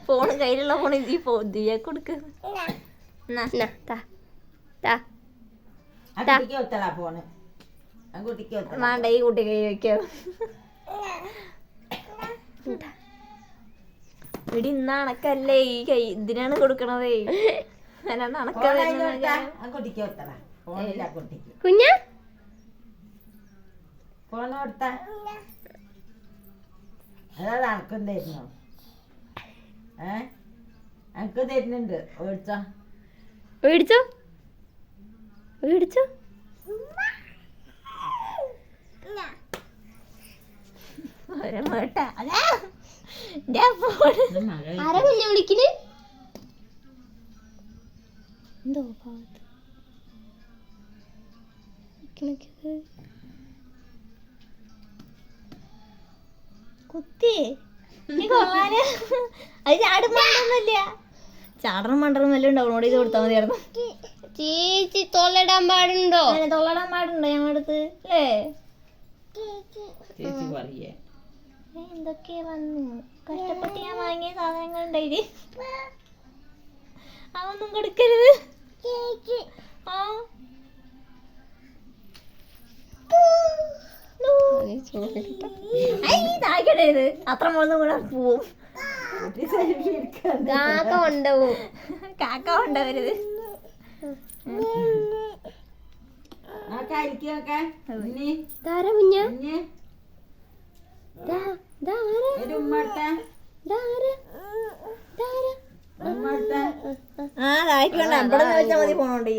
Phone കയ്യിലുള്ള phone ഈ ദിയ കൊടുക്ക്. വേണ്ട ഈ കുട്ടി കൈ വെക്കോ. ഇവിടെ ഇന്ന് അണക്കല്ലേ ഈ കൈ ഇതിനാണ് കൊടുക്കണതേ. കുഞ്ഞ ഫോൺ കൊടുത്ത അതാ അനക്കും തരുന്നു. അനക്ക് തരുന്നുണ്ട്. മേടിച്ചോ മേടിച്ചോ മേടിച്ചോ. ആരാ കുഞ്ഞ വിളിക്കല്? എന്തോ കുത്തി കൊള്ളാന്. അത് ചാടും മണ്ടൊന്നുമില്ല. ചാടണം മണ്ടറും എല്ലാം ഉണ്ടാവും. ഇത് കൊടുത്താൽ മതിയായിരുന്നു. ചേച്ചി തൊള്ളയിടാൻ പാടുണ്ടോ? തൊള്ളടാൻ പാടുണ്ടോ ഞങ്ങളുടെ അടുത്ത് അല്ലേ? എന്തൊക്കെയാ വന്നു. കഷ്ടപ്പെട്ട് ഞാൻ വാങ്ങിയ സാധനങ്ങൾ ഉണ്ടായി. അതൊന്നും കൊടുക്കരുത്. താഴ്ക്കടരുത്. അത്ര മോളൊന്നും കൂടെ പോവും. കാക്ക കൊണ്ടുപോവും. കാക്ക കൊണ്ടുവരുത്. ആ താഴ്ക്കണ്ട. ഇവിടെ വെച്ചാൽ മതി പോണോണ്ട്.